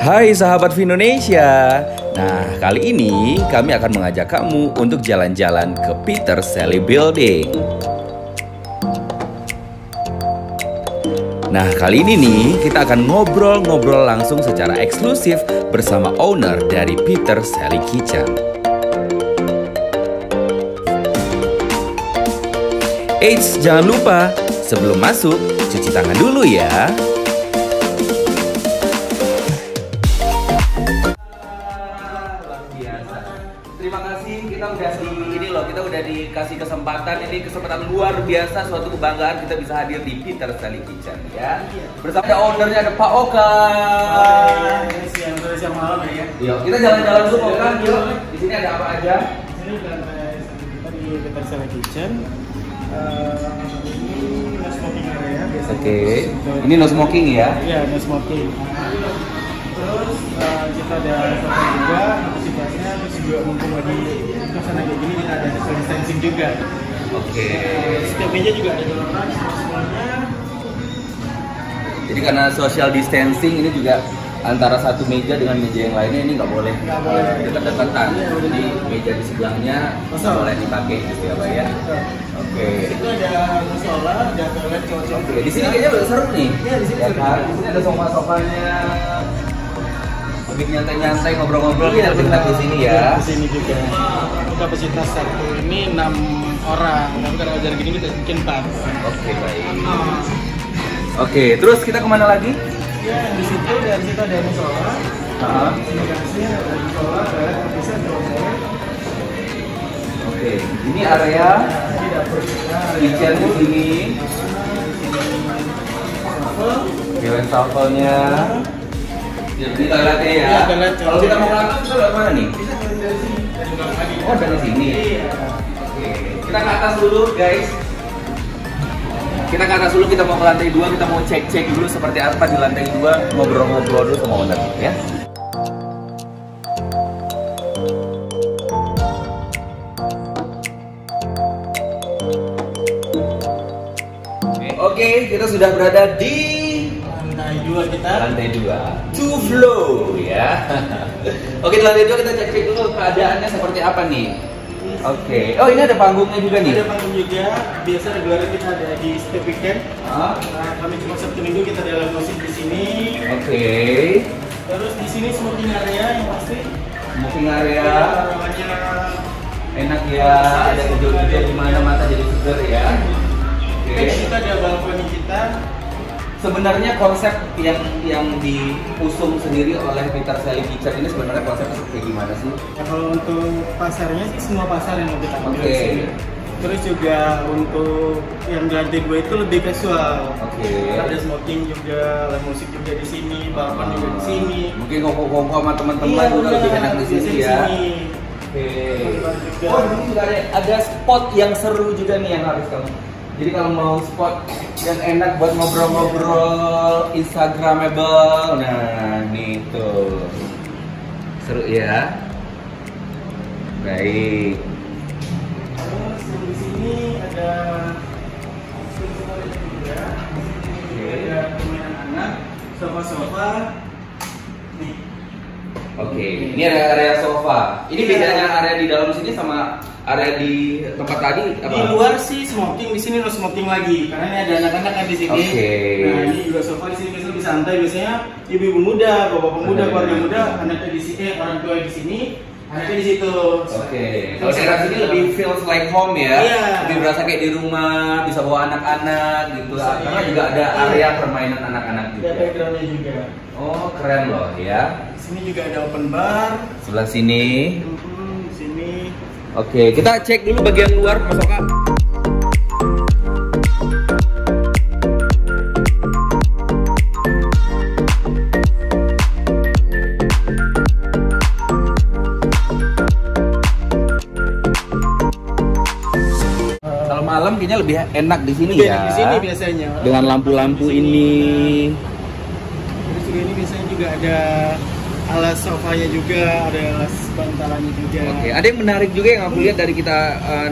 Hai sahabat Indonesia. Nah, kali ini kami akan mengajak kamu untuk jalan-jalan ke Peter Sally Building. Nah, kali ini nih kita akan ngobrol-ngobrol langsung secara eksklusif bersama owner dari Peter Sally Kitchen. Eits, jangan lupa sebelum masuk cuci tangan dulu ya. Terima kasih, kita udah dikasih kesempatan luar biasa, suatu kebanggaan kita bisa hadir di Peter Sally Kitchen ya. Bersama ada ownernya, ada Pak Oka. Siang malam ya. Yuk, kita jalan-jalan dulu Oka. Yuk, di sini ada apa aja? Di sini kita di Peter Sally Kitchen. Ini no smoking area. Oke. Ini no smoking ya? Iya, no smoking. Terus kita ada sofa juga, antisipasinya, terus juga mumpung lagi suasana kayak gini kita ada social distancing juga. Oke. Setiap meja juga ada jalan semuanya. Jadi karena social distancing ini juga antara satu meja dengan meja yang lainnya ini nggak boleh dekat-dekatan. Jadi meja di sebelahnya nggak boleh dipakai gitu ya Pak ya. Oke. Itu ada musola, ada toilet cowok-cowok. Oke. Di sini kayaknya udah seru nih. Iya, di sini ya kan? Di sini ada sofa-sofanya. Lebih nyantai-nyantai ngobrol-ngobrol kita di sini ya. Di sini juga. Kapasitas satu ini 6 orang. Tapi kalau jarak gini kita bikin 4. Oke, baik. Oke, terus kita kemana lagi? Ya, di situ dari situ ada musola. Komunikasinya ada musola, toilet bisa cowok. Oke, ini area Ini dapur kita. kitchen di sini. Dewan sampelnya. Jadi toiletnya ya. Iya, toilet. Kalau kita mau ke atas kita lewat mana nih? Bisa dari sini. Dari belakang lagi. Oh, dari sini. Iya. Oke, kita ke atas dulu, guys. Kita ke atas dulu, kita mau ke lantai 2, kita mau cek-cek dulu seperti apa di lantai 2, ngobrol-ngobrol dulu sama owner ya. Oke, kita sudah berada di Lantai 2 kita. lantai 2, two flow ya. Oke, di lantai 2 kita cek-cek dulu keadaannya seperti apa nih. Oke, oh ini ada panggungnya juga nih. Ada panggung juga. Biasa reguler kita ada di setiap weekend. Nah, kami cuma Sabtu Minggu kita ada live musik di sini. Oke. Terus di sini smoking area yang pasti. Smoking area Aromanya enak ya, ada hijau-hijau di mana mata jadi seger ya. Oke. kita ada balkoni kita. Sebenarnya konsep yang diusung sendiri oleh Peter Sally Kitchen ini sebenarnya konsepnya kayak gimana sih? Ya, kalau untuk pasarnya sih semua pasar yang mau kita ambil Oke. di sini. Terus juga untuk yang di lantai 2 itu lebih casual. Oke. Ada smoking juga, live musik juga di sini, balkon juga di sini. Mungkin kongko-kongko sama teman-teman juga lebih enak di sini ya. Oke. Oh, di sini juga ada spot yang seru juga nih yang harus kamu. Jadi kalau mau spot yang enak buat ngobrol-ngobrol Instagramable, nah nih tuh seru ya. Baik. Terus di sini ada ada permainan anak, sofa-sofa. Nih. Oke, ini ada area sofa. Ini bedanya area di dalam sini sama area di tempat tadi apa? Di luar sih smoking, di sini no smoking lagi karena ini ada anak-anak kan di sini. Oke. Nah ini juga sofa di sini biasanya lebih santai, biasanya ibu-ibu muda, bapak muda, keluarga muda, anaknya di sini, orang tua di sini, anaknya di situ. Oke. Kalau daerah sini lebih feels like home ya. Iya. Lebih berasa kayak di rumah, bisa bawa anak-anak gitu. Karena juga ada area permainan anak-anak Ada juga. backgroundnya juga. Oh, keren loh ya. Di sini juga ada open bar. Sebelah sini. Di sini. Oke, kita cek dulu bagian luar, Mas Oka. Kalau malam kayaknya lebih enak di sini Lebih ya. enak di sini biasanya. Dengan lampu-lampu Di sini. ini. Terus juga ini biasanya juga ada alas sofanya juga, ada alas bantalannya juga. Oke, ada yang menarik juga yang aku lihat dari kita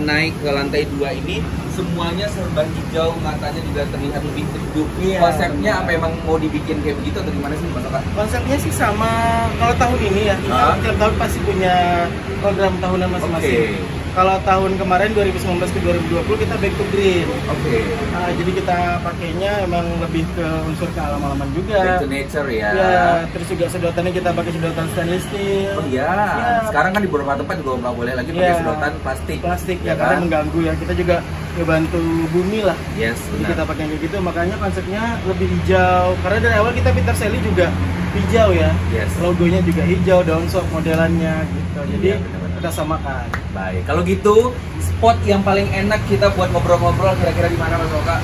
naik ke lantai 2 ini, semuanya serba hijau, matanya juga terlihat lebih teduh. Iya. Konsepnya apa emang mau dibikin kayak begitu atau gimana sih Mas Oka? Konsepnya sih sama kalau tahun ini ya, kita tiap tahun pasti punya program tahunan masing-masing. Kalau tahun kemarin 2019 ke 2020 kita back to green. Jadi kita pakainya emang lebih ke unsur kealam-alaman juga. Back to nature ya. Ya, terus juga sedotannya kita pakai sedotan stainless steel. Oh iya. Sekarang kan di beberapa tempat juga nggak boleh lagi pakai sedotan plastik. Plastik ya, karena mengganggu ya. Kita juga ngebantu bumi lah. Yes, jadi kita pakai kayak gitu, makanya konsepnya lebih hijau. Karena dari awal kita Peter Sally juga hijau ya. Yes. Logonya juga hijau, daun shop modelannya gitu. Jadi kita samakan. Baik. Kalau gitu, spot yang paling enak kita buat ngobrol-ngobrol kira-kira di mana Mas Oka?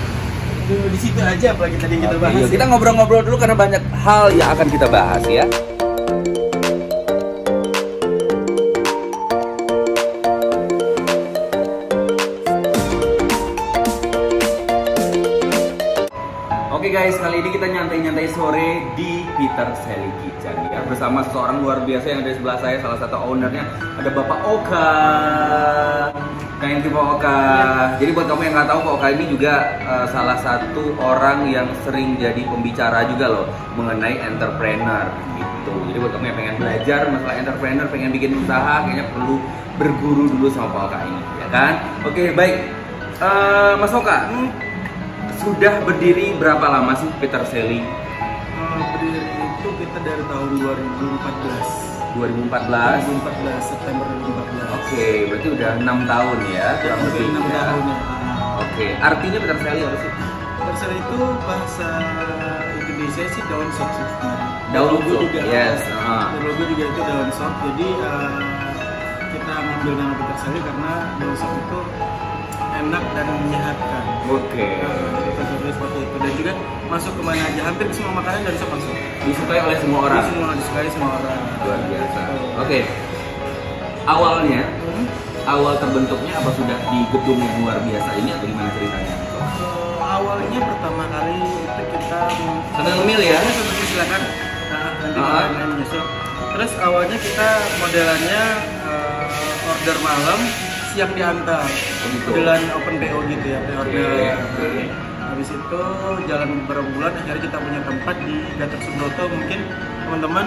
Di situ aja apalagi tadi yang kita bahas. Yuk, kita ngobrol-ngobrol dulu karena banyak hal yang akan kita bahas ya. Oke guys, kali ini kita nyantai-nyantai sore di Peter Sally Kitchen ya, bersama seorang luar biasa yang ada di sebelah saya, salah satu ownernya ada Bapak Oka. Thank you Pak Oka. Jadi buat kamu yang nggak tahu, Pak Oka ini juga salah satu orang yang sering jadi pembicara juga loh mengenai entrepreneur gitu. Jadi buat kamu yang pengen belajar masalah entrepreneur, pengen bikin usaha, kayaknya perlu berguru dulu sama Pak Oka ini, ya kan? Oke, baik. Mas Oka, sudah berdiri berapa lama sih Peter Sally? Berdiri itu kita dari tahun 2014. 2014 September 2014. Oke, berarti udah 6 tahun ya, kurang lebih 6 ya. tahun ya. Oke, artinya Peter Sally apa sih? Peter Sally itu bahasa Indonesia sih daun shop sih. Daun logo shop, juga. yes. Logo juga itu daun shop. Jadi kita ngambil nama Peter Sally karena daun shop itu enak dan menyehatkan. Oke. Jadi seperti itu, dan juga masuk kemana aja, hampir semua makanan dari shop masuk. Disukai oleh semua orang. Disukai semua orang. Luar biasa. Oke. Awalnya, awal terbentuknya apa sudah di gedung yang luar biasa ini atau gimana ceritanya? Awalnya pertama kali itu kita sambil ngemil ya. Silakan. Nanti kita nyusul. Terus awalnya kita modelannya order malam, siang diantar. Modelan open PO gitu ya, pre-order. Habis itu jalan beberapa bulan, akhirnya kita punya tempat di Gatot Subroto. Mungkin teman-teman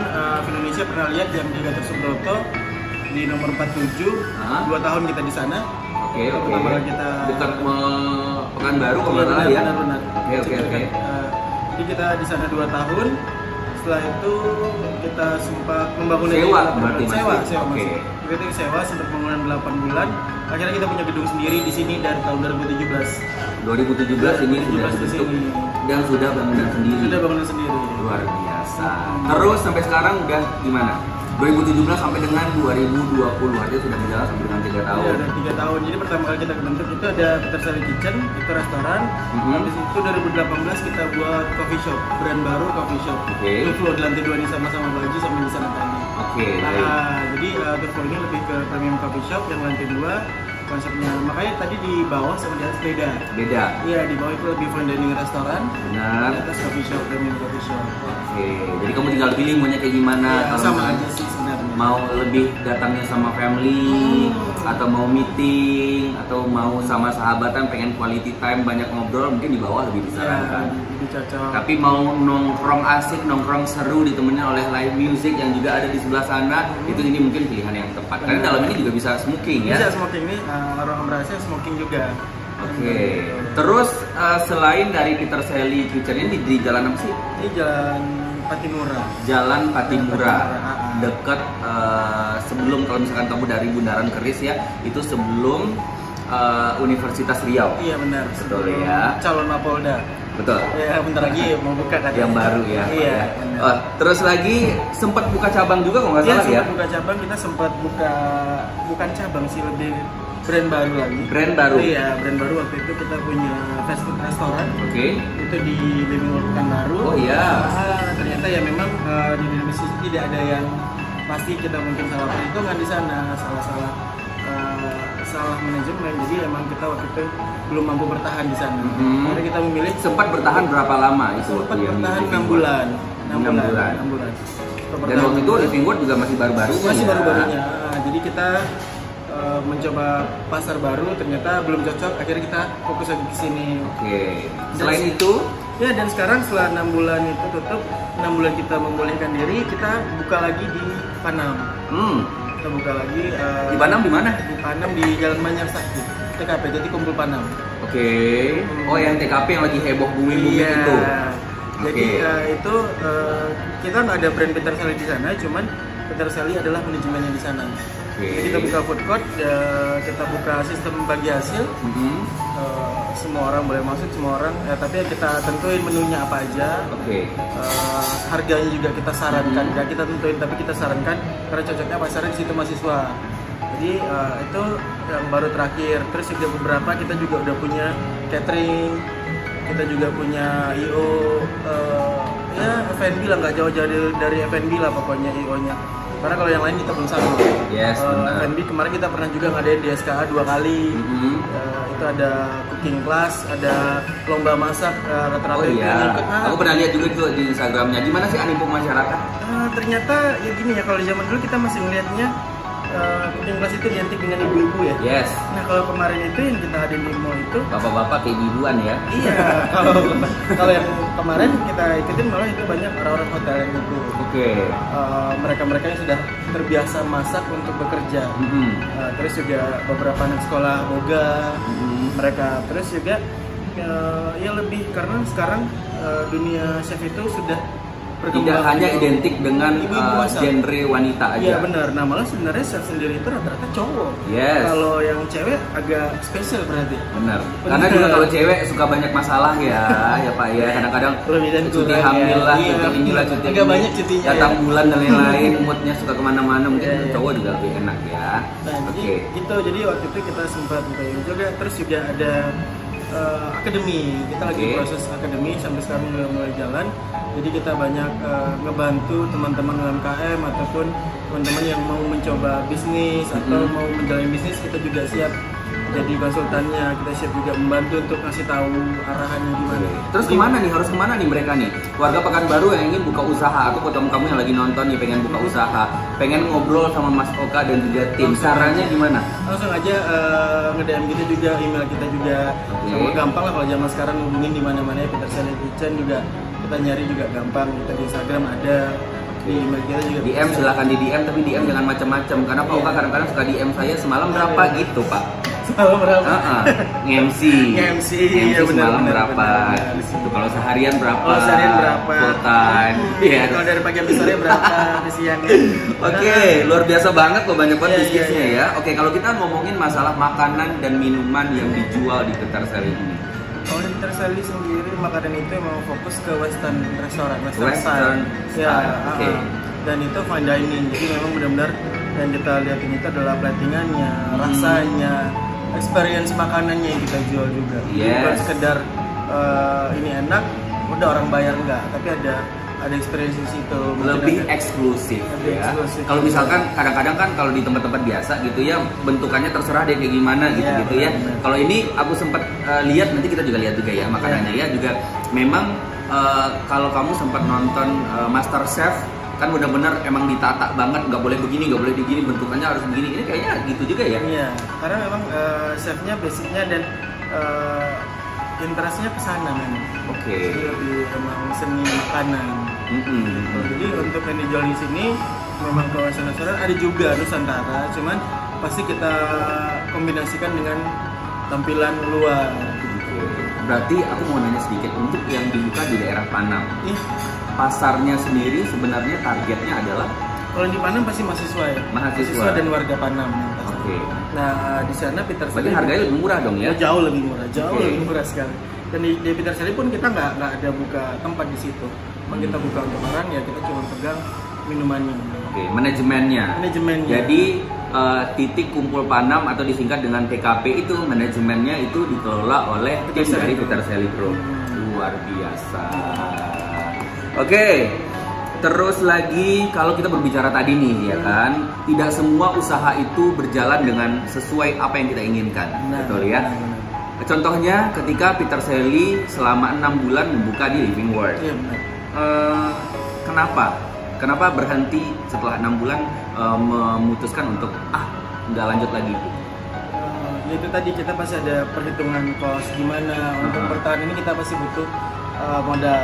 Indonesia pernah lihat yang di Gatot Subroto di nomor 47, 2 tahun kita di sana. Oke. Pertama kali kita dekat Pekanbaru kalau nggak salah ya. Benar. Oke. Jadi kita di sana 2 tahun. Setelah itu kita sempat membangun sewa berarti sewa. Oke. Kita sewa sempat bangunan 8 bulan. Akhirnya kita punya gedung sendiri di sini dari tahun 2017. 2017 ini sudah dibentuk dan sudah bangunan sendiri. Sudah bangunan sendiri. Luar biasa. Terus sampai sekarang udah gimana? 2017 sampai dengan 2020, artinya sudah berjalan sampai dengan 3 tahun. Iya, udah 3 tahun. Jadi pertama kali kita bentuk itu ada Peter Sally Kitchen, itu restoran. Habis itu 2018 kita buat coffee shop, brand baru coffee shop. Itu flow di lantai 2 ini sama-sama baju sama di sana tadi. Jadi flow ini lebih ke premium coffee shop, yang lantai 2 konsepnya. Makanya tadi di bawah sama di atas beda. Iya, di bawah itu lebih fine dining restoran. Benar. Di atas coffee shop, premium coffee shop. Jadi kamu tinggal pilih maunya kayak gimana. Ya, sama aja sih sebenarnya. Mau lebih datangnya sama family, atau mau meeting, atau mau sama sahabatan pengen quality time banyak ngobrol, mungkin di bawah lebih disarankan. Lebih cocok. Tapi mau nongkrong asik, nongkrong seru ditemenin oleh live music yang juga ada di sebelah sana, itu ini mungkin pilihan yang tepat. Karena dalam ini juga bisa smoking ya. Bisa smoking nih, orang berasa smoking juga. Oke. Terus selain dari Peter Sally Kitchen ini di jalan apa sih? Ini Jalan Patimura. Jalan Patimura. Dekat sebelum, kalau misalkan kamu dari Bundaran Keris ya, itu sebelum Universitas Riau. Iya benar. Betul ya. Calon Mapolda. Betul. Ya bentar lagi mau buka kan. Yang baru ya. Iya. Terus lagi sempat buka cabang juga kalau nggak salah ya? Buka cabang, kita sempat buka, bukan cabang sih, lebih brand baru lagi. Brand baru. Iya, brand baru. Waktu itu kita punya fast food restoran. Oke. Itu di Liming Pekanbaru. Oh iya. Ternyata ya memang di Indonesia tidak ada yang pasti, kita mungkin salah perhitungan di sana, salah manajemen. Jadi emang kita waktu itu belum mampu bertahan di sana. Jadi kita memilih. Sempat bertahan berapa lama itu? Sempat bertahan 6 bulan. 6 bulan. Dan waktu itu Living World juga masih baru-barunya. Masih baru-barunya. Jadi kita mencoba pasar baru, ternyata belum cocok, akhirnya kita fokus lagi ke sini. Oke. Selain itu, ya, dan sekarang setelah 6 bulan itu tutup, 6 bulan kita memulihkan diri, kita buka lagi di Panam. Kita buka lagi di Panam di mana? Di Panam di Jalan Manyar Sakti, TKP, jadi Kumpul Panam. Oke. Oh, yang TKP yang lagi heboh booming itu. Jadi itu kita nggak ada brand Peter Sally di sana, cuman Peter Sally adalah manajemennya di sana. Jadi kita buka food court, kita buka sistem bagi hasil. Semua orang boleh masuk, semua orang. Tapi kita tentuin menunya apa aja. Harganya juga kita sarankan, nggak kita tentuin, tapi kita sarankan karena cocoknya pasarnya di situ mahasiswa. Jadi itu yang baru terakhir. Terus juga beberapa kita juga udah punya catering, kita juga punya IO, ya F&B lah, nggak jauh-jauh dari F&B lah pokoknya IO-nya. Karena kalau yang lain kita belum sanggup. F&B kemarin kita pernah juga ngadain di SKA 2 kali. Itu ada cooking class, ada lomba masak rata-rata. Aku pernah lihat juga tuh di Instagramnya. Gimana sih animo masyarakat? Ternyata ya gini ya, kalau zaman dulu kita masih ngeliatnya cooking class itu identik dengan ibu-ibu ya. Nah kalau kemarin itu yang kita ada di mall itu bapak-bapak kayak ibuan ya. Iya. Kalau yang kemarin kita ikutin malah itu banyak orang-orang hotel yang itu. Mereka-mereka yang sudah terbiasa masak untuk bekerja. Terus juga beberapa anak sekolah boga. Mereka terus juga ya lebih karena sekarang dunia chef itu sudah tidak hanya identik dengan genre wanita aja. Iya benar. Nah malah sebenarnya chef sendiri itu rata-rata cowok. Kalau yang cewek agak spesial berarti. Benar. Karena juga kalau cewek suka banyak masalah ya, ya Pak ya. Kadang-kadang cuti hamil lah, cuti inilah, cuti agak banyak cutinya. Datang bulan dan lain-lain, moodnya suka kemana-mana. Mungkin cowok juga lebih enak ya. Nah, gitu. Jadi waktu itu kita sempat juga. Terus juga ada akademi. Kita lagi proses akademi sampai sekarang mulai jalan. Jadi kita banyak ngebantu teman-teman UMKM ataupun teman-teman yang mau mencoba bisnis atau mau menjalani bisnis, kita juga siap jadi konsultannya, kita siap juga membantu untuk ngasih tahu arahannya gimana. Terus kemana nih? Harus kemana nih mereka nih? Warga Pekanbaru yang ingin buka usaha atau kamu yang lagi nonton nih pengen buka usaha, pengen ngobrol sama Mas Oka dan juga tim, caranya gimana? Langsung aja nge-DM kita juga, email kita juga. Sama gampang lah kalau zaman sekarang hubungin di mana-mana ya, Peter Sally Kitchen juga. Kita nyari juga gampang, kita di Instagram ada, di email kita juga. DM silahkan di DM, tapi DM jangan macam-macam karena Pak Oka kadang-kadang suka DM saya semalam berapa gitu Pak. Semalam berapa? MC semalam berapa? Kalau seharian berapa? Kalau seharian berapa? Full time. Kalau dari pagi sampai sore berapa? Di siang. Luar biasa banget loh, banyak banget bisnisnya ya. Kalau kita ngomongin masalah makanan dan minuman yang dijual di Peter Sally ini. Kalau di Peter Sally sendiri makanan itu emang fokus ke western restoran, western style. Dan itu fine dining. Jadi memang benar-benar yang kita lihatin itu adalah platingannya, rasanya, experience makanannya yang kita jual juga. Bukan sekedar ini enak, udah orang bayar enggak, tapi ada experience di situ. Lebih eksklusif ya. Kalau misalkan kadang-kadang kan kalau di tempat-tempat biasa gitu ya, bentukannya terserah dia kayak gimana gitu ya. Kalau ini aku sempat lihat, nanti kita juga lihat juga ya makanannya ya juga. Memang kalau kamu sempat nonton Master Chef kan benar-benar emang ditata banget, nggak boleh begini, nggak boleh begini, bentukannya harus begini. Ini kayaknya gitu juga ya. Iya, karena memang chefnya basicnya dan interestnya ke sana memang. Jadi lebih emang seni makanan. Jadi untuk yang dijual di sini memang ke restoran ada juga Nusantara, cuman pasti kita kombinasikan dengan tampilan luar. Berarti aku mau nanya sedikit, untuk yang dibuka di daerah Panam, pasarnya sendiri sebenarnya targetnya adalah? Kalau di Panam pasti mahasiswa ya. Mahasiswa dan warga Panam. Nah di sana Peter Sally. Berarti harganya lebih murah dong ya? Jauh lebih murah, lebih murah sekali. Dan di Peter Sally pun kita nggak ada buka tempat di situ. Kita buka untuk orang ya, kita cuma pegang minumannya. Manajemennya. Jadi titik kumpul Panam atau disingkat dengan TKP itu manajemennya itu dikelola oleh tim dari Peter Sally Group. Luar biasa. Terus lagi kalau kita berbicara tadi nih ya kan, tidak semua usaha itu berjalan dengan sesuai apa yang kita inginkan, betul ya? Contohnya ketika Peter Sally selama 6 bulan membuka di Living World. Kenapa berhenti setelah 6 bulan memutuskan untuk nggak lanjut lagi? Ya itu tadi kita pasti ada perhitungan cost gimana untuk bertahan ini kita pasti butuh modal.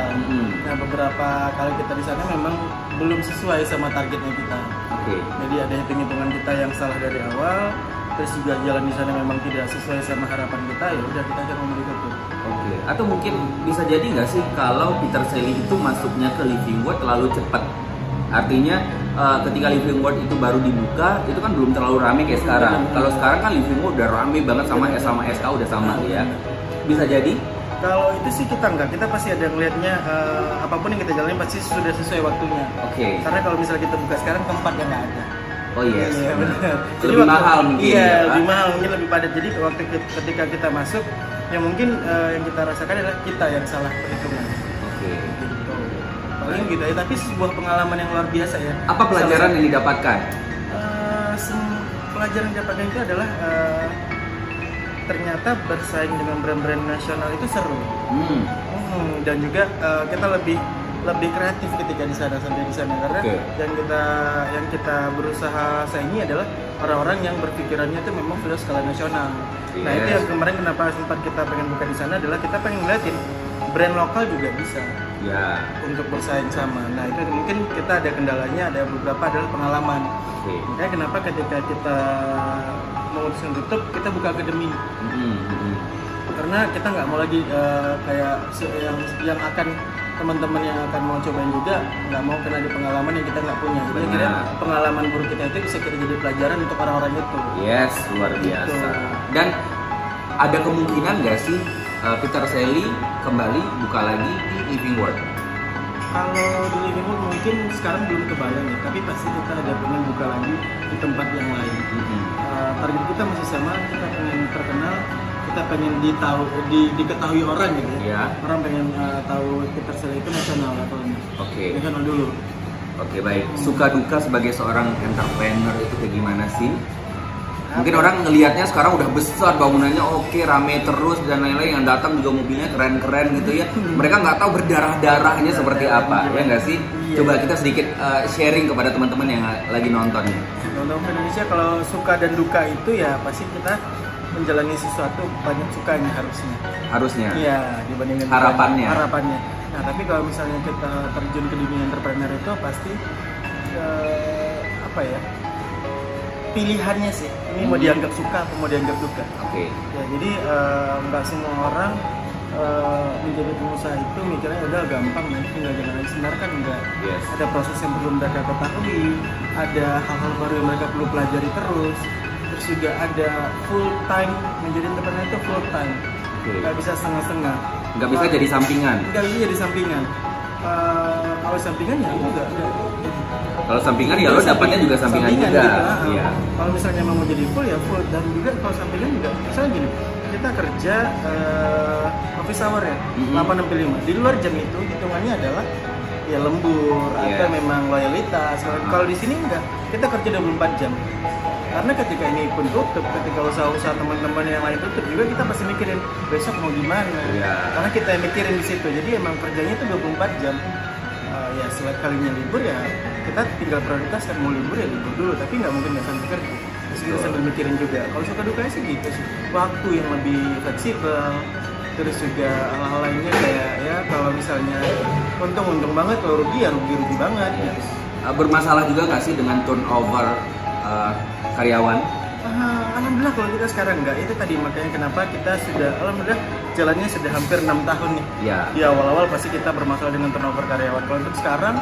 Nah beberapa kali kita di sana memang belum sesuai sama targetnya kita. Jadi ada hitung-hitungan kita yang salah dari awal, terus juga jalan di sana memang tidak sesuai sama harapan kita, ya udah kita akan memberi tutup. Atau mungkin bisa jadi nggak sih kalau Peter Sally itu masuknya ke Living World terlalu cepat? Artinya ketika Living World itu baru dibuka, itu kan belum terlalu rame kayak sekarang. Kalau sekarang kan Living World udah rame banget sama SK udah sama ya. Bisa jadi? Kalau itu sih kita enggak, kita pasti ada ngelihatnya apapun yang kita jalanin pasti sudah sesuai waktunya. Karena kalau misalnya kita buka sekarang tempatnya nggak ada. Iya benar. Jadi lebih mahal mungkin. Iya, lebih mahal mungkin lebih padat. Jadi waktu ketika kita masuk, yang mungkin yang kita rasakan adalah kita yang salah perhitungan. Gitu. Paling gitu ya, tapi sebuah pengalaman yang luar biasa ya. Apa pelajaran yang didapatkan? Pelajaran yang didapatkan itu adalah ternyata bersaing dengan brand-brand nasional itu seru. Dan juga kita lebih kreatif ketika di sana sampai di sana karena yang kita berusaha saingi adalah orang-orang yang berpikirannya itu memang sudah skala nasional. Nah itu yang kemarin kenapa sempat kita pengen buka di sana adalah kita pengen ngeliatin brand lokal juga bisa untuk bersaing sama. Nah itu mungkin kita ada kendalanya, ada beberapa adalah pengalaman. Makanya kenapa ketika kita memutuskan tutup, kita buka akademi. Karena kita nggak mau lagi kayak yang akan teman-teman yang akan mau cobain juga nggak mau kena di pengalaman yang kita nggak punya. Jadi kira pengalaman buruk kita itu bisa kita jadi pelajaran untuk orang-orang itu. Yes, luar biasa. Dan ada kemungkinan nggak sih Peter Sally kembali buka lagi di Living World? Kalau di Living World mungkin sekarang belum kebayang ya, tapi pasti kita ada pengen buka lagi di tempat yang lain. Target kita masih sama, kita pengen terkenal, kita pengen diketahui orang gitu ya. Orang pengen tahu Peter Sally itu nasional levelnya. Nasional dulu. Baik. Suka duka sebagai seorang entrepreneur itu kayak gimana sih? Mungkin orang ngelihatnya sekarang udah besar bangunannya, rame terus dan lain-lain, yang datang juga mobilnya keren-keren gitu ya. Mereka nggak tahu berdarah-darahnya seperti apa, ya nggak sih? Coba kita sedikit sharing kepada teman-teman yang lagi nonton. Untuk Indonesia kalau suka dan duka itu ya pasti kita menjalani sesuatu banyak sukanya harusnya. Iya, dibandingin harapannya. Nah tapi kalau misalnya kita terjun ke dunia entrepreneur itu pasti pilihannya sih, ini mau dianggap suka atau mau dianggap duka. Ya, jadi nggak semua orang menjadi pengusaha itu mikirnya udah gampang nanti tinggal jalan lagi. Sebenarnya kan enggak. Ada proses yang perlu mereka ketahui, ada hal-hal baru yang mereka perlu pelajari terus juga ada full time. Menjadi entrepreneur itu full time, nggak bisa setengah-setengah, nggak bisa jadi sampingan. Kalau sampingan ya enggak. Kalau sampingan ya lo dapatnya juga sampingan juga. Kalau misalnya mau jadi full ya full, dan juga kalau sampingan juga misalnya gini, kita kerja office hour ya 8 sampai 5. Di luar jam itu hitungannya adalah ya lembur atau memang loyalitas. Kalau di sini enggak, kita kerja 24 jam. Karena ketika ini pun tutup, ketika usaha-usaha teman-teman yang lain tutup juga, kita pasti mikirin besok mau gimana. Karena kita yang mikirin di situ. Jadi emang kerjanya itu 24 jam. Ya sekalinya libur ya kita tinggal prioritaskan, mau libur ya libur dulu, tapi nggak mungkin nggak sambil kerja. Terus kita sambil mikirin juga. Kalau suka dukanya sih gitu sih. Waktu yang lebih fleksibel, terus juga hal-hal lainnya kayak ya kalau misalnya untung banget, kalau rugi ya rugi banget. Bermasalah juga nggak sih dengan turnover karyawan? Alhamdulillah kalau kita sekarang enggak. Itu tadi makanya kenapa kita sudah alhamdulillah jalannya sudah hampir 6 tahun nih. Di awal-awal pasti kita bermasalah dengan turnover karyawan. Kalau untuk sekarang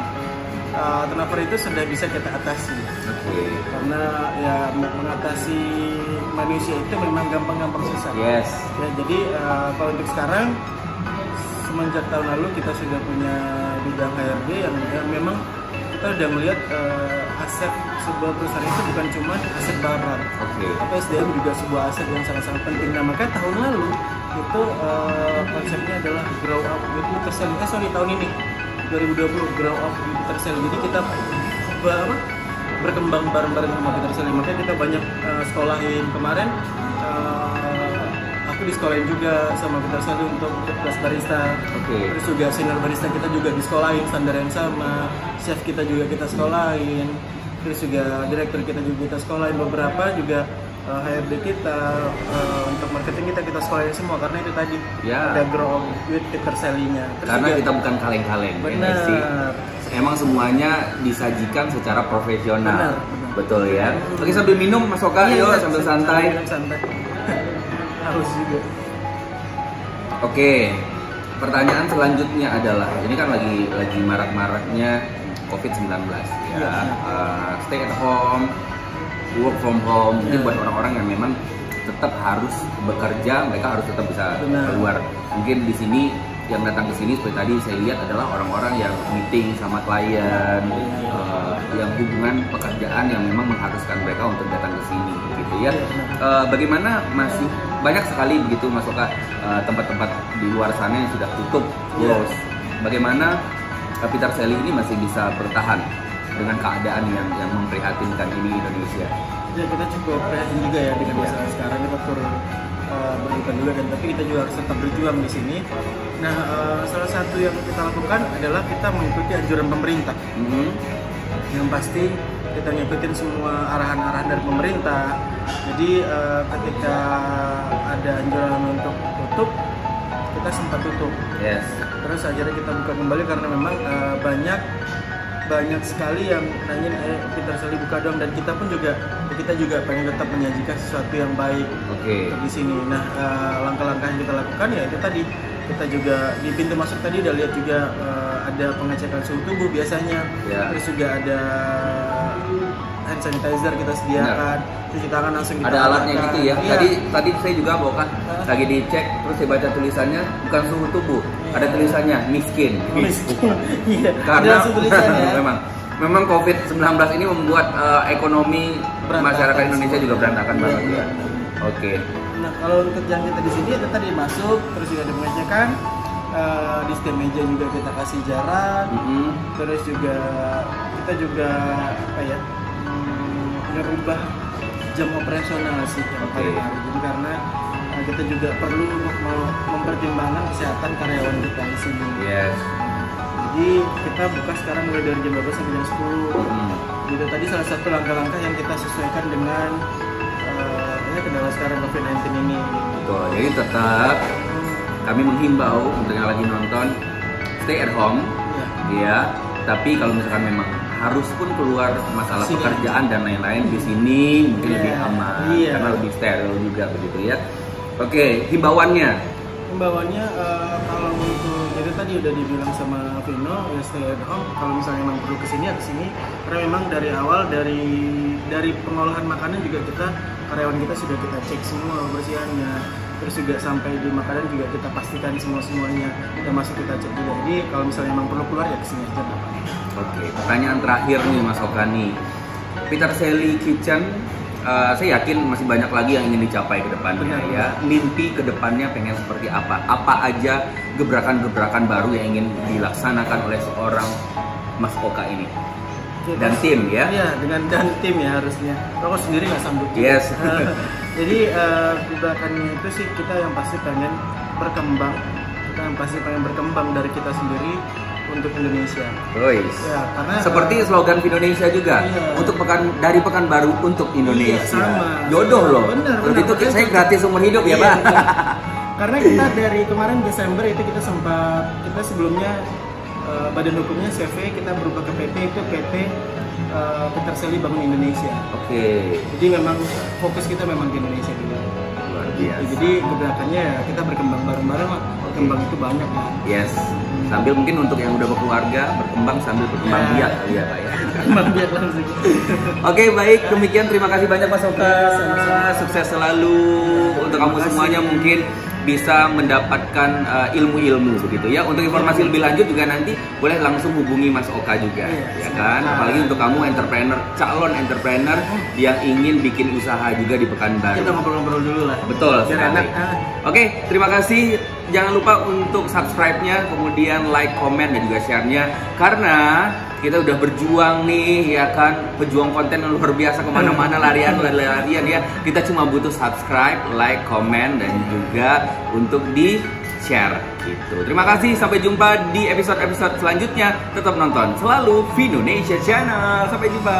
turnover itu sudah bisa kita atasi. Karena ya mengatasi manusia itu memang gampang-gampang susah. Ya, jadi kalau untuk sekarang semenjak tahun lalu kita sudah punya bidang HRD yang memang kita udah melihat aset sebuah perusahaan itu bukan cuma aset barang, tapi SDM juga sebuah aset yang sangat-sangat penting. Nah makanya tahun lalu itu konsepnya adalah grow up with Peter Sally. Tahun ini 2020 grow up with Peter Sally. Jadi kita berkembang bareng-bareng sama Peter Sally. Makanya kita banyak sekolahin kemarin. Aku disekolahin juga sama Peter Sally untuk kelas barista. Terus juga senior barista kita juga disekolahin standar yang sama. Chef kita juga kita sekolahin. terus juga direktur kita juga kita sekolahin beberapa juga. HRD kita untuk marketing kita sekolahin semua karena itu tadi ada grow with Peter Sally-nya. Karena juga, kita bukan kaleng-kaleng. Benar. Sih. Emang semuanya disajikan secara profesional. Benar. Betul ya. Oke, sambil minum Mas Oka, yuk sambil santai. Harus juga. Oke. Pertanyaan selanjutnya adalah ini kan lagi marak-maraknya COVID-19 ya. Stay at home, work from home, mungkin buat orang-orang yang memang tetap harus bekerja, mereka harus tetap bisa keluar. Mungkin di sini yang datang ke sini seperti tadi saya lihat adalah orang-orang yang meeting sama klien, yang hubungan pekerjaan yang memang mengharuskan mereka untuk datang ke sini, gitu ya. Bagaimana masih banyak sekali begitu Mas Oka tempat-tempat di luar sana yang sudah tutup, close. Bagaimana Peter Sally ini masih bisa bertahan dengan keadaan yang memprihatinkan ini di Indonesia? Ya, kita cukup prihatin juga ya dengan masalah sekarang, kita turun berduka juga, dan tapi kita juga harus tetap berjuang di sini. Nah, salah satu yang kita lakukan adalah kita mengikuti anjuran pemerintah. Yang pasti kita ngikutin semua arahan-arahan dari pemerintah. Jadi ketika ada anjuran untuk tutup, kita sempat tutup. Yes. Terus akhirnya kita buka kembali karena memang banyak sekali yang nanyain Peter Sally buka dong, dan kita juga pengen tetap menyajikan sesuatu yang baik di sini. Nah, langkah-langkah yang kita lakukan ya itu tadi, kita juga di pintu masuk tadi udah lihat juga ada pengecekan suhu tubuh biasanya, terus juga ada hand sanitizer kita sediakan, cuci tangan langsung kita ada alatnya gitu ya. Tadi saya juga bawakan lagi dicek, terus saya baca tulisannya bukan suhu tubuh, ada tulisannya miskin. Iya. Karena memang COVID-19 ini membuat ekonomi masyarakat Indonesia juga berantakan banget ya. Oke. Nah, kalau untuk yang kita di sini itu tadi masuk, terus juga ada pengecekan, di setiap meja juga kita kasih jarak, terus juga kita juga merubah jam operasional sih tiap hari. Jadi karena kita juga perlu mempertimbangkan kesehatan karyawan kita di sini. Yes. Jadi kita buka sekarang mulai dari jam 12 sampai jam 10. Jadi tadi salah satu langkah-langkah yang kita sesuaikan dengan kendala sekarang COVID-19 ini. Betul. Jadi tetap kami menghimbau untuk yang lagi nonton stay at home, ya. Tapi kalau misalkan memang harus pun keluar masalah pekerjaan dan lain-lain, di sini mungkin lebih aman karena lebih steril juga begitu ya. Oke, himbauannya kalau untuk jadi tadi udah dibilang sama Vino ya stay at home. Kalau misalnya memang perlu kesini ya kesini, karena memang dari awal dari pengolahan makanan juga karyawan kita sudah kita cek semua kebersihannya, terus juga sampai di makanan juga kita pastikan semuanya termasuk kita cek juga. Jadi kalau misalnya memang perlu keluar ya kesini aja Bapak. Oke, pertanyaan terakhir nih Mas Oka nih, Peter Sally Kitchen, saya yakin masih banyak lagi yang ingin dicapai ke depannya ya. Mimpi ke depannya pengen seperti apa? Apa aja gebrakan-gebrakan baru yang ingin dilaksanakan oleh seorang Mas Oka ini? Dan tim ya? Iya, dan tim ya harusnya. Kalau sendiri nggak sanggup. Yes. Jadi gebrakannya itu sih kita yang pasti pengen berkembang. Dari kita sendiri untuk Indonesia. Ya, karena seperti slogan Indonesia juga. Untuk dari Pekanbaru untuk Indonesia. Sama. Jodoh loh. Benar. Itu saya gratis umur hidup ya Pak. Karena kita dari kemarin Desember itu kita sebelumnya badan hukumnya CV kita berubah ke PT, itu PT Peter Sally Bangun Indonesia. Jadi memang fokus kita memang di Indonesia juga. Luar biasa. Jadi gebrakannya ya kita berkembang bareng-bareng lah. Berkembang itu banyak lah. Yes. Sambil mungkin untuk yang udah berkeluarga berkembang sambil berkembang biak ya Pak ya. Berkembang biak langsung. Oke, baik, demikian terima kasih banyak Mas Oka. Sukses selalu untuk kamu semuanya, mungkin bisa mendapatkan ilmu-ilmu begitu ya. Untuk informasi lebih lanjut juga nanti boleh langsung hubungi Mas Oka juga, ya kan? Apalagi untuk kamu calon entrepreneur yang ingin bikin usaha juga di Pekanbaru. Kita ngobrol-ngobrol dulu lah. Betul sekali. Oke, terima kasih. Jangan lupa untuk subscribe-nya, kemudian like, komen, dan juga share-nya. Karena kita udah berjuang nih, ya kan, pejuang konten yang luar biasa, kemana-mana larian ya. Kita cuma butuh subscribe, like, komen, dan juga untuk di share gitu. Terima kasih, sampai jumpa di episode-episode selanjutnya. Tetap nonton selalu Vinonesia Channel. Sampai jumpa.